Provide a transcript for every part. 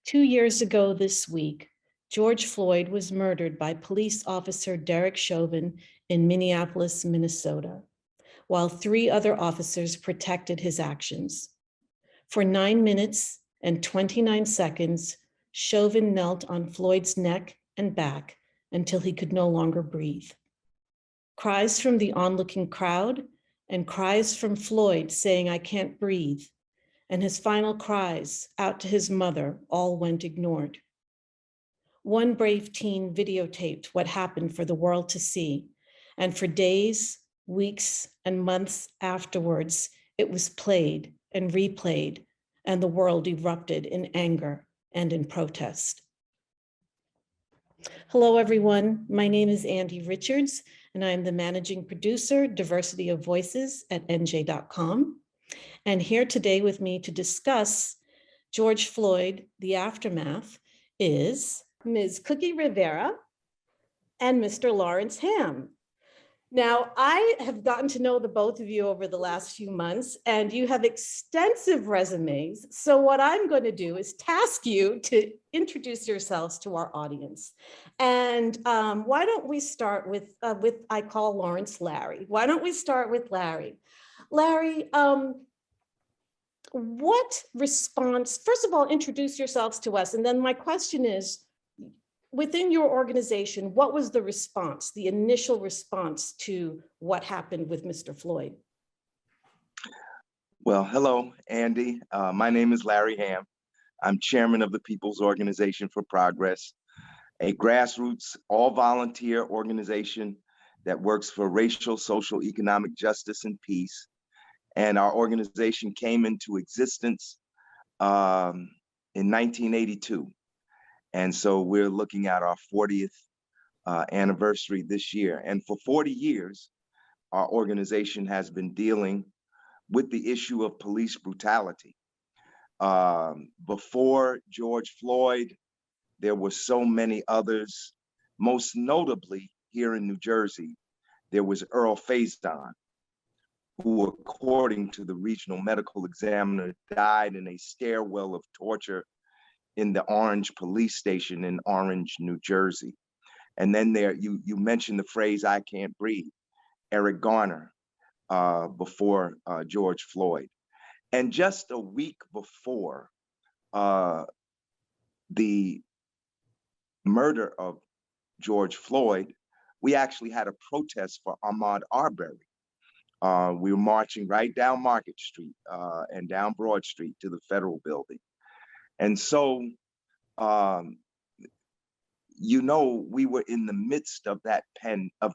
2 years ago this week, George Floyd was murdered by police officer Derek Chauvin in Minneapolis, Minnesota, while 3 other officers protected his actions. For 9 minutes and 29 seconds, Chauvin knelt on Floyd's neck and back until he could no longer breathe. Cries from the onlooking crowd and cries from Floyd saying, "I can't breathe," and his final cries out to his mother all went ignored. One brave teen videotaped what happened for the world to see, and for days, weeks, and months afterwards, it was played and replayed, and the world erupted in anger and in protest. Hello, everyone. My name is Andy Richards, and I'm the managing producer, Diversity of Voices at NJ.com. And here today with me to discuss George Floyd, the aftermath, is Ms. Cuqui Rivera and Mr. Lawrence Hamm. Now, I have gotten to know the both of you over the last few months, and you have extensive resumes. So what I'm going to do is task you to introduce yourselves to our audience. And why don't we start with I call Lawrence Larry. Why don't we start with Larry? Larry, what response, first of all, introduce yourselves to us. And then my question is, within your organization, what was the response, the initial response to what happened with Mr. Floyd? Well, hello, Andy. My name is Larry Hamm. I'm chairman of the People's Organization for Progress, a grassroots, all-volunteer organization that works for racial, social, economic justice and peace. And our organization came into existence in 1982. And so we're looking at our 40th anniversary this year. And for 40 years, our organization has been dealing with the issue of police brutality. Before George Floyd, there were so many others. Most notably here in New Jersey, there was Earl Faison, who, according to the regional medical examiner, died in a stairwell of torture in the Orange police station in Orange, New Jersey. And then there, you mentioned the phrase, "I can't breathe," Eric Garner, before George Floyd. And just a week before the murder of George Floyd, we actually had a protest for Ahmaud Arbery. We were marching right down Market Street and down Broad Street to the Federal Building. And so, we were in the midst of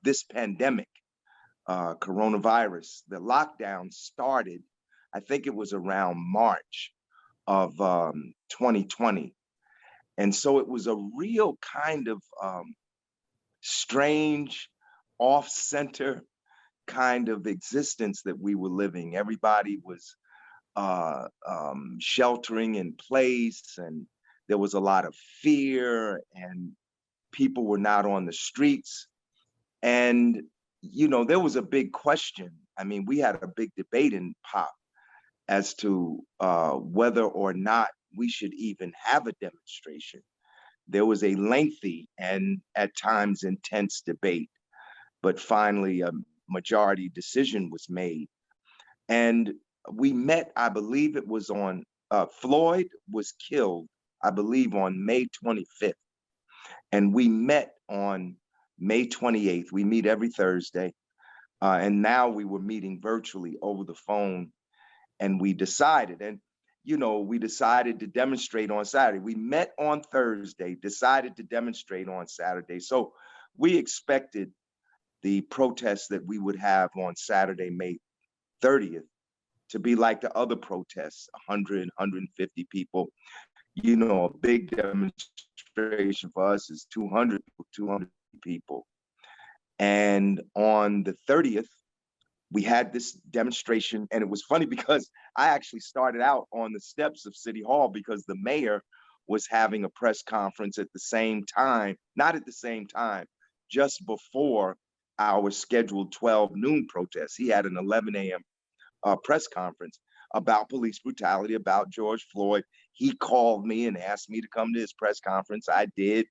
this pandemic, coronavirus. The lockdown started, I think it was around March of 2020. And so it was a real kind of strange, off-center kind of existence that we were living. Everybody was sheltering in place, and there was a lot of fear, and people were not on the streets. And, there was a big question. I mean, we had a big debate in POP as to whether or not we should even have a demonstration. There was a lengthy and at times intense debate, but finally a majority decision was made. And we met, I believe it was on, Floyd was killed, I believe, on May 25th. And we met on May 28th. We meet every Thursday. And now we were meeting virtually over the phone. And we decided, to demonstrate on Saturday. We met on Thursday, decided to demonstrate on Saturday. So we expected the protests that we would have on Saturday, May 30th, to be like the other protests, 100, 150 people. A big demonstration for us is 200 people. And on the 30th, we had this demonstration, and it was funny because I actually started out on the steps of City Hall because the mayor was having a press conference at the same time, not at the same time, just before our scheduled 12 noon protest. He had an 11 a.m. Press conference about police brutality, about George Floyd. he called me and asked me to come to his press conference. I did,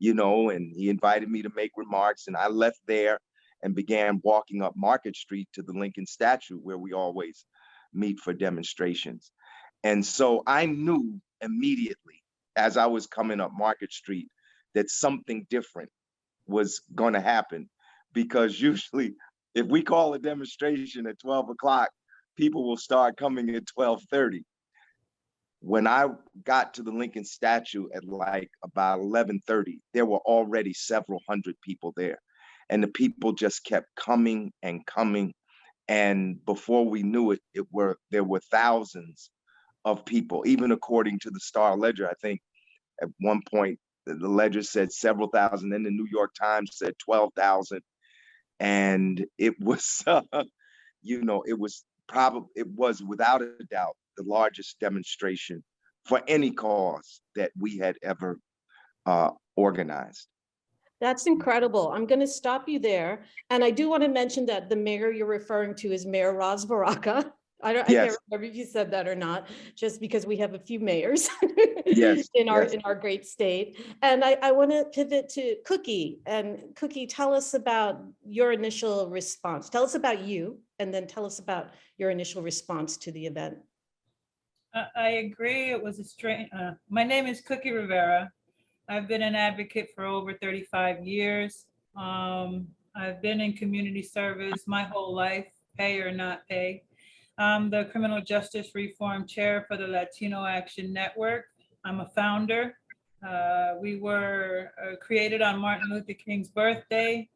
and he invited me to make remarks, and I left there and began walking up Market Street to the Lincoln statue where we always meet for demonstrations. And so I knew immediately as I was coming up Market Street that something different was going to happen, because usually if we call a demonstration at 12 o'clock, people will start coming at 12:30. When I got to the Lincoln statue at like about 11:30, there were already several hundred people there. And the people just kept coming and coming. And before we knew it, there were thousands of people. Even according to the Star Ledger, I think at one point the Ledger said several thousand, then the New York Times said 12,000. And it was, it was without a doubt the largest demonstration for any cause that we had ever organized. That's incredible. I'm going to stop you there. And I do want to mention that the mayor you're referring to is Mayor Ras Baraka. I can't remember if you said that or not, just because we have a few mayors yes, in our great state. And I want to pivot to Cuqui. And Cuqui, tell us about your initial response. Tell us about you, and then tell us about your initial response to the event. I agree. It was a strange. My name is Cuqui Rivera. I've been an advocate for over 35 years. I've been in community service my whole life, pay or not pay. I'm the Criminal Justice Reform Chair for the Latino Action Network. I'm a founder. We were created on Martin Luther King's birthday,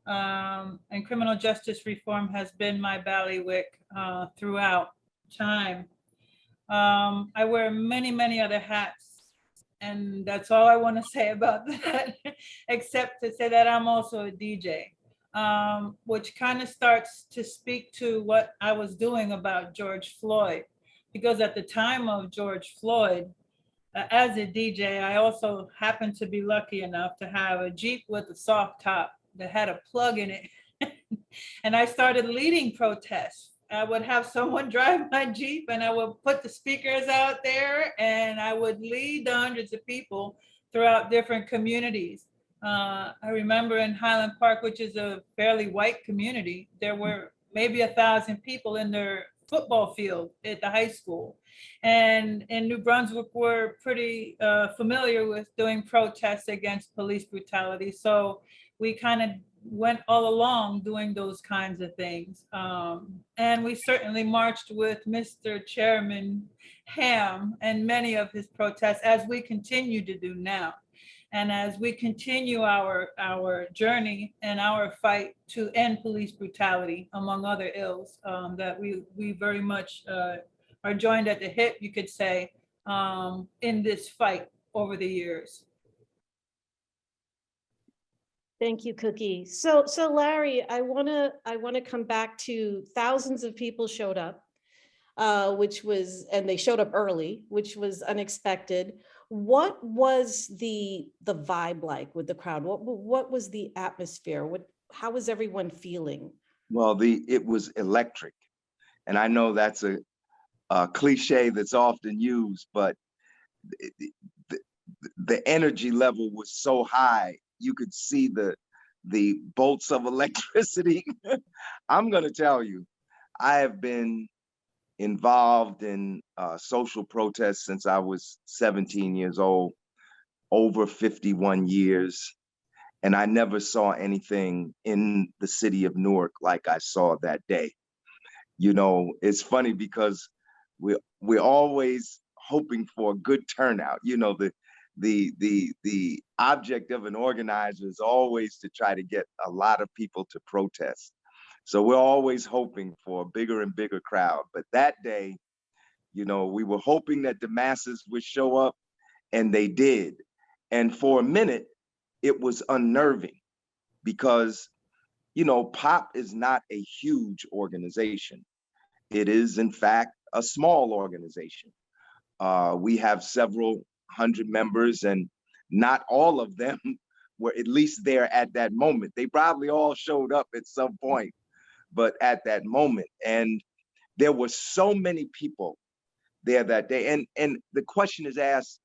and criminal justice reform has been my bailiwick throughout time. I wear many, many other hats, and that's all I want to say about that, except to say that I'm also a DJ, which kind of starts to speak to what I was doing about George Floyd. Because at the time of George Floyd, as a DJ, I also happened to be lucky enough to have a Jeep with a soft top that had a plug in it. And I started leading protests. I would have someone drive my Jeep and I would put the speakers out there and I would lead the hundreds of people throughout different communities. I remember in Highland Park, which is a fairly white community, there were maybe 1,000 people in their football field at the high school. And in New Brunswick, we're pretty familiar with doing protests against police brutality. So we kind of went all along doing those kinds of things. And we certainly marched with Mr. Chairman Hamm and many of his protests, as we continue to do now. And as we continue our journey and our fight to end police brutality, among other ills, that we very much are joined at the hip, you could say, in this fight over the years. Thank you, Cuqui. So Larry, I wanna come back to thousands of people showed up, and they showed up early, which was unexpected. What was the vibe like with the crowd? What was the atmosphere? How was everyone feeling? Well, it was electric, and I know that's a cliche that's often used, but the energy level was so high. You could see the bolts of electricity. I'm going to tell you, I have been involved in social protests since I was 17 years old, over 51 years. And I never saw anything in the city of Newark like I saw that day. It's funny because we're always hoping for a good turnout. The object of an organizer is always to try to get a lot of people to protest. So we're always hoping for a bigger and bigger crowd. But that day, we were hoping that the masses would show up, and they did. And for a minute, it was unnerving because, POP is not a huge organization. It is, in fact, a small organization. We have several hundred members, and not all of them were at least there at that moment. They probably all showed up at some point, but at that moment. And there were so many people there that day. And the question is asked,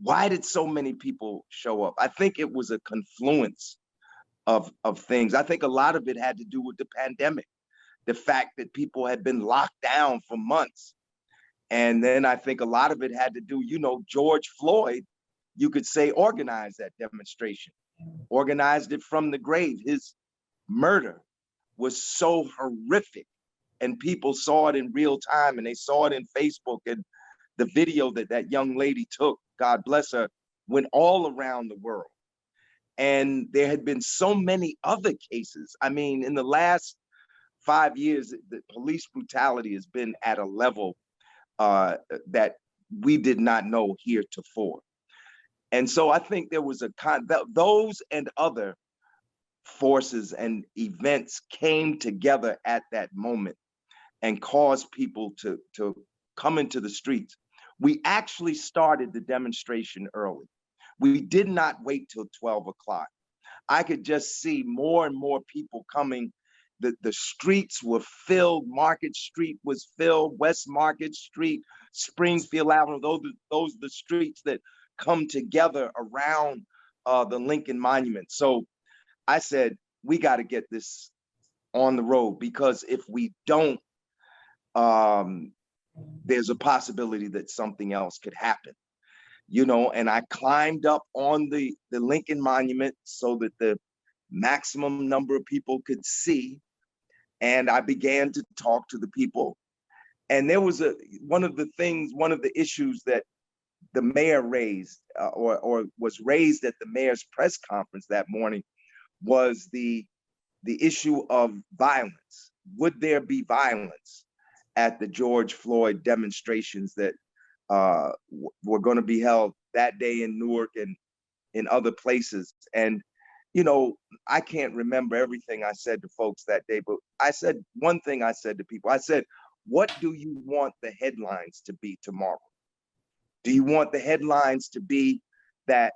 why did so many people show up? I think it was a confluence of things. I think a lot of it had to do with the pandemic, the fact that people had been locked down for months. And then I think a lot of it had to do, George Floyd, you could say, organized that demonstration, organized it from the grave. His murder was so horrific, and people saw it in real time, and they saw it in Facebook, and the video that that young lady took, God bless her, went all around the world. And there had been so many other cases. I mean, in the last 5 years, the police brutality has been at a level that we did not know heretofore. And so I think there was those and other forces and events came together at that moment and caused people to come into the streets. We actually started the demonstration early. We did not wait till 12 o'clock. I could just see more and more people coming. The streets were filled. Market Street was filled. West Market Street, Springfield Avenue, those are the streets that come together around the Lincoln Monument. So I said, we got to get this on the road, because if we don't, there's a possibility that something else could happen. And I climbed up on the Lincoln Monument so that the maximum number of people could see. And I began to talk to the people. And there was one of the issues that the mayor raised or was raised at the mayor's press conference that morning was the issue of violence. Would there be violence at the George Floyd demonstrations that were going to be held that day in Newark and in other places? And, I can't remember everything I said to folks that day, but I said one thing I said to people. I said, what do you want the headlines to be tomorrow? Do you want the headlines to be that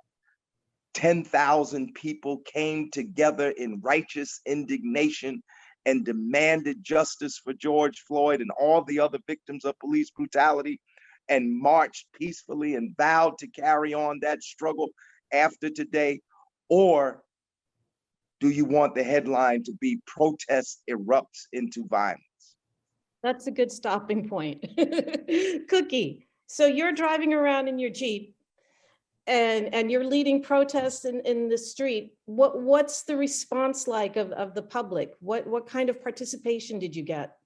10,000 people came together in righteous indignation and demanded justice for George Floyd and all the other victims of police brutality, and marched peacefully and vowed to carry on that struggle after today? Or do you want the headline to be protest erupts into violence? That's a good stopping point. Cuqui, so you're driving around in your Jeep and you're leading protests in the street. What's the response like of the public? What kind of participation did you get?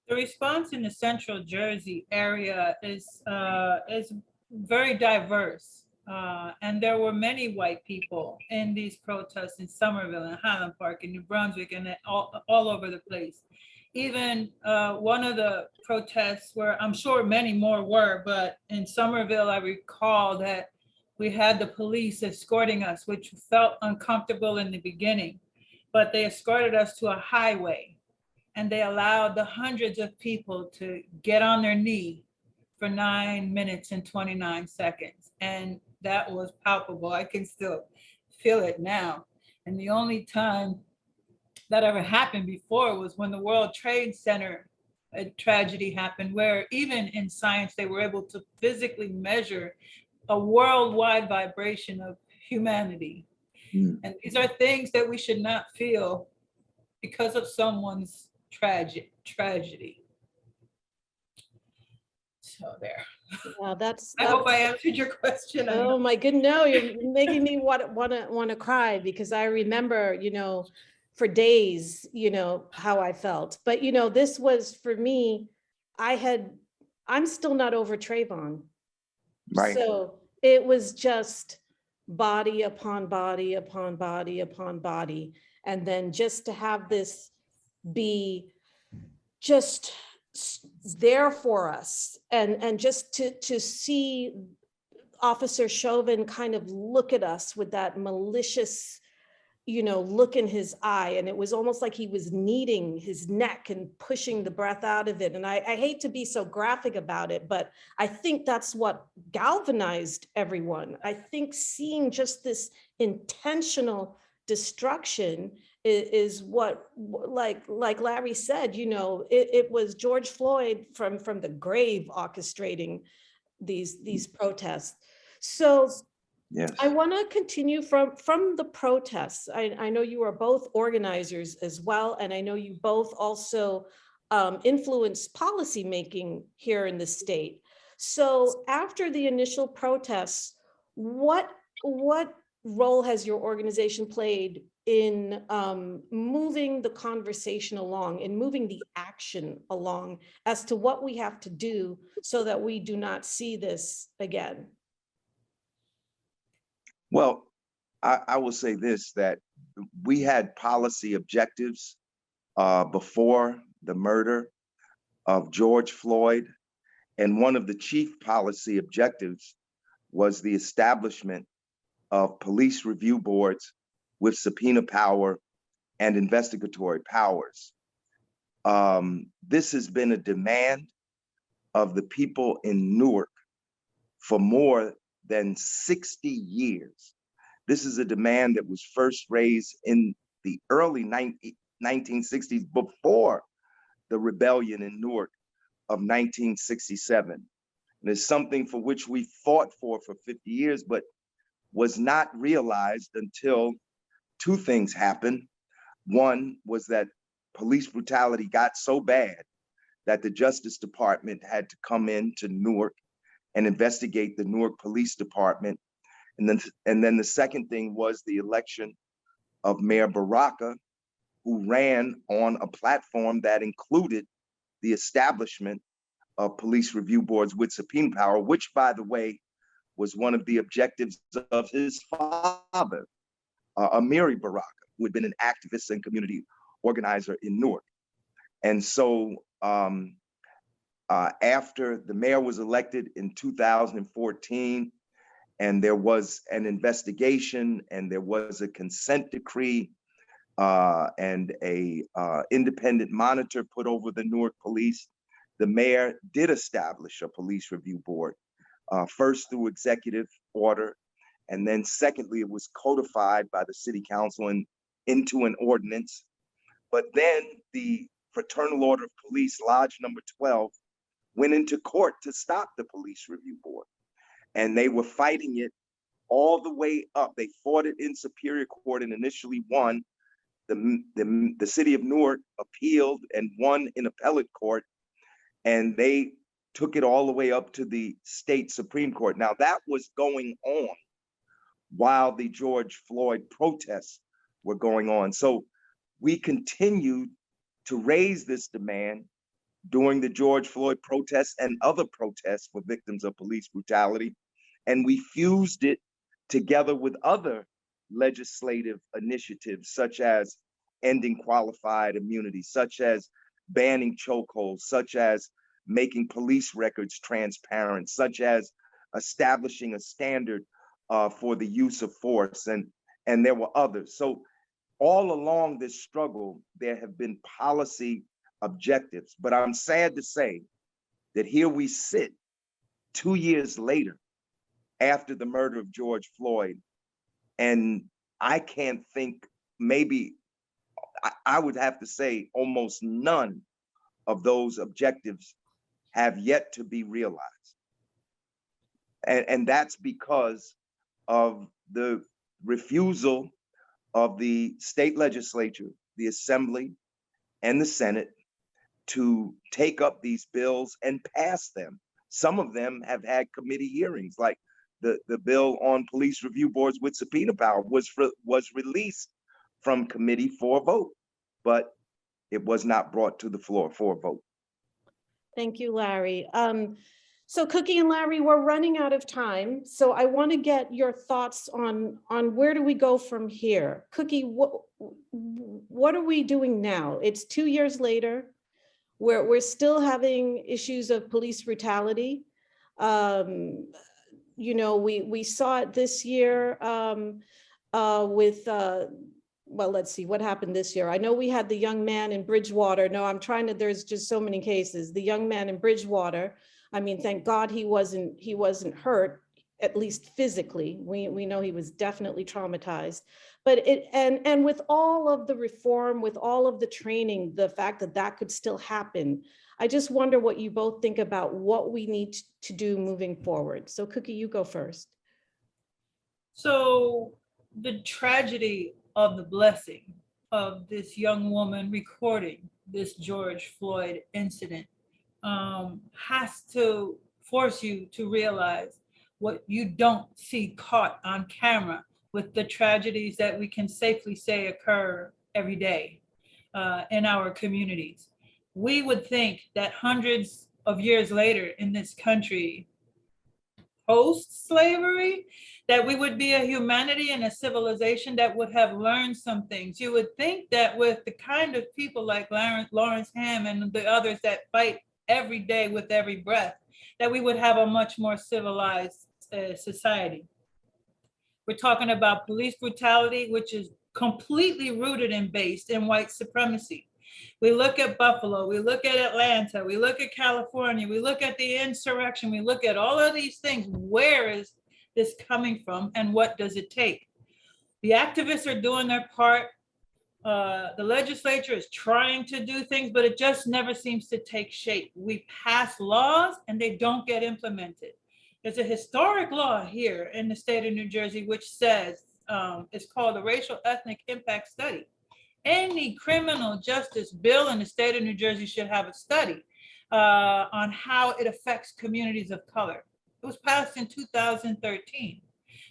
The response in the Central Jersey area is very diverse. And there were many white people in these protests in Somerville and Highland Park and New Brunswick and all over the place. Even one of the protests where I'm sure many more were, but in Somerville, I recall that we had the police escorting us, which felt uncomfortable in the beginning, but they escorted us to a highway and they allowed the hundreds of people to get on their knee for 9 minutes and 29 seconds. And that was palpable. I can still feel it now. And the only time that ever happened before was when the World Trade Center tragedy happened, where even in science, they were able to physically measure a worldwide vibration of humanity. And these are things that we should not feel because of someone's tragedy. So there. Wow, I hope I answered your question. Oh my goodness, no, you're making me want to cry, because I remember, for days, how I felt. But, this was for me, I'm still not over Trayvon. Right. So it was just body upon body upon body upon body. And then just to have this be just there for us, and just to see Officer Chauvin kind of look at us with that malicious, look in his eye. And it was almost like he was kneading his neck and pushing the breath out of it. And I hate to be so graphic about it, but I think that's what galvanized everyone. I think seeing just this intentional destruction is what, like Larry said, you know, it was George Floyd from the grave orchestrating these protests. So Yes. I want to continue from the protests. I know you are both organizers as well, and I know you both also influence policymaking here in the state. So after the initial protests, what role has your organization played in moving the conversation along, in moving the action along as to what we have to do so that we do not see this again? Well, I will say this, that we had policy objectives before the murder of George Floyd. And one of the chief policy objectives was the establishment of police review boards with subpoena power and investigatory powers. This has been a demand of the people in Newark for more than 60 years. This is a demand that was first raised in the early 1960s, before the rebellion in Newark of 1967. And it's something for which we fought for 50 years, but was not realized until two things happened. One was that police brutality got so bad that the Justice Department had to come into Newark and investigate the Newark Police Department. And then the second thing was the election of Mayor Baraka, who ran on a platform that included the establishment of police review boards with subpoena power, which, by the way, was one of the objectives of his father, Amiri Baraka, who had been an activist and community organizer in Newark. And so after the mayor was elected in 2014, and there was an investigation and there was a consent decree and a independent monitor put over the Newark police, the mayor did establish a police review board, first through executive order, and then secondly, it was codified by the city council and into an ordinance. But then the Fraternal Order of Police, Lodge number 12, went into court to stop the police review board. And they were fighting it all the way up. They fought it in Superior Court and initially won. The city of Newark appealed and won in appellate court, and they took it all the way up to the state Supreme Court. Now, that was going on while the George Floyd protests were going on. So we continued to raise this demand during the George Floyd protests and other protests for victims of police brutality. And we fused it together with other legislative initiatives, such as ending qualified immunity, such as banning chokeholds, such as making police records transparent, such as establishing a standard for the use of force, and there were others. So all along this struggle, there have been policy objectives, but I'm sad to say that here we sit 2 years later after the murder of George Floyd, and I can't think, maybe I would have to say almost none of those objectives have yet to be realized. And that's because of the refusal of the state legislature, the assembly, and the Senate to take up these bills and pass them. Some of them have had committee hearings, like the bill on police review boards with subpoena power was released from committee for a vote, but it was not brought to the floor for a vote. Thank you, Larry. So Cuqui and Larry, we're running out of time. So I want to get your thoughts on where do we go from here? Cuqui, what are we doing now? It's 2 years later. We're still having issues of police brutality. You know, we saw it this year with, well, let's see what happened this year. I know we had the young man in Bridgewater. No, I'm trying to, there's just so many cases. The young man in Bridgewater, I mean, thank God he wasn't hurt. at least physically. We know he was definitely traumatized. But and with all of the reform, with all of the training, the fact that that could still happen, I just wonder what you both think about what we need to do moving forward. So Cuqui, you go first. So the tragedy of the blessing of this young woman recording this George Floyd incident has to force you to realize what you don't see caught on camera with the tragedies that we can safely say occur every day in our communities. We would think that hundreds of years later in this country, post-slavery, that we would be a humanity and a civilization that would have learned some things. You would think that with the kind of people like Lawrence Hamm and the others that fight every day with every breath, that we would have a much more civilized society. We're talking about police brutality, which is completely rooted and based in white supremacy. We look at Buffalo, we look at Atlanta, we look at California, we look at the insurrection, we look at all of these things. Where is this coming from and what does it take? The activists are doing their part. The legislature is trying to do things, but it just never seems to take shape. We pass laws and they don't get implemented. There's a historic law here in the state of New Jersey, which says, it's called the Racial Ethnic Impact Study. Any criminal justice bill in the state of New Jersey should have a study on how it affects communities of color. It was passed in 2013.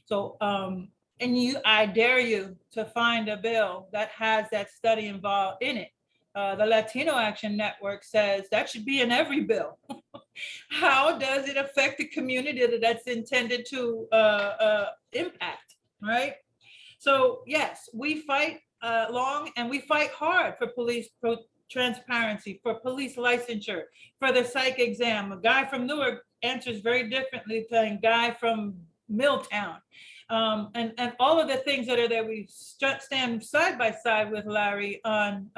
So, I dare you to find a bill that has that study involved in it. The Latino Action Network says that should be in every bill. How does it affect the community that's intended to impact, right? So yes, we fight long and we fight hard for police transparency, for police licensure, for the psych exam. A guy from Newark answers very differently than a guy from Milltown. And all of the things that are there, we stand side by side with Larry on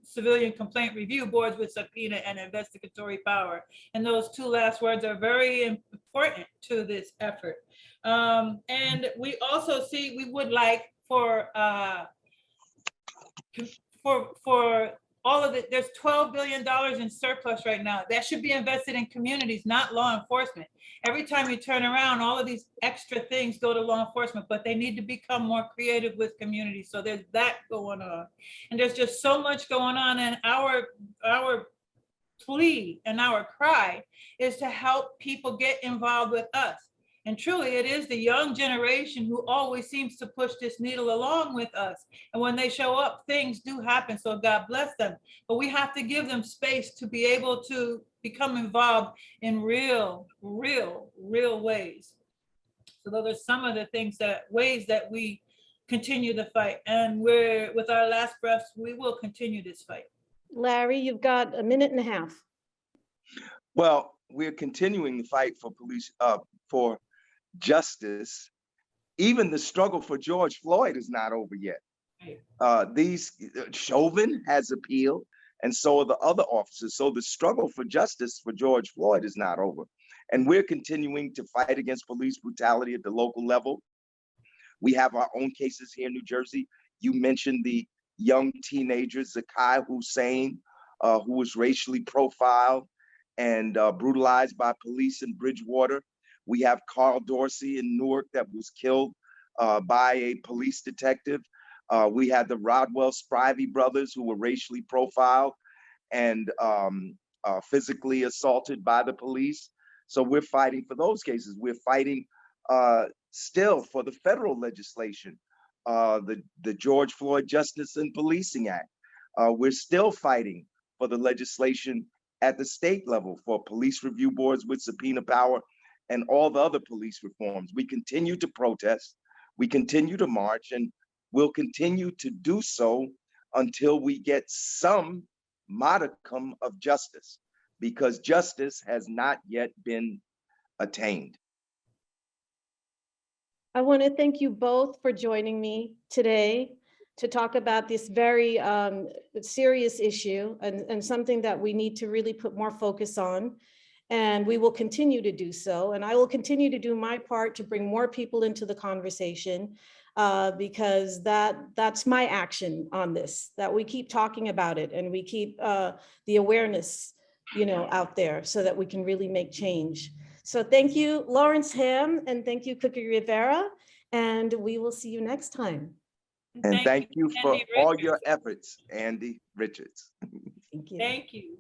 civilian complaint review boards with subpoena and investigatory power. And those two last words are very important to this effort. And we also see, we would like for all of it, there's $12 billion in surplus right now. That should be invested in communities, not law enforcement. Every time you turn around, all of these extra things go to law enforcement, but they need to become more creative with communities. So there's that going on. And there's just so much going on. And our plea and our cry is to help people get involved with us. And truly, it is the young generation who always seems to push this needle along with us. And when they show up, things do happen. So God bless them. But we have to give them space to be able to become involved in real ways. So those are some of the ways that we continue the fight. And with our last breaths, we will continue this fight. Larry, you've got a minute and a half. Well, we're continuing the fight for for justice. Even the struggle for George Floyd is not over yet. Chauvin has appealed, and so are the other officers. So the struggle for justice for George Floyd is not over. And we're continuing to fight against police brutality at the local level. We have our own cases here in New Jersey. You mentioned the young teenager, Zakai Hussein, who was racially profiled and brutalized by police in Bridgewater. We have Carl Dorsey in Newark that was killed by a police detective. We had the Rodwell Spivey brothers who were racially profiled and physically assaulted by the police. So we're fighting for those cases. We're fighting still for the federal legislation, the George Floyd Justice and Policing Act. We're still fighting for the legislation at the state level for police review boards with subpoena power and all the other police reforms. We continue to protest, we continue to march, and we'll continue to do so until we get some modicum of justice, because justice has not yet been attained. I want to thank you both for joining me today to talk about this very serious issue and something that we need to really put more focus on. And we will continue to do so. And I will continue to do my part to bring more people into the conversation, because that's my action on this, that we keep talking about it and we keep the awareness, out there so that we can really make change. So thank you, Lawrence Hamm, and thank you, Cuqui Rivera, and we will see you next time. And thank you for Andy all Richards. your efforts, Andy Richards. Thank you. Thank you.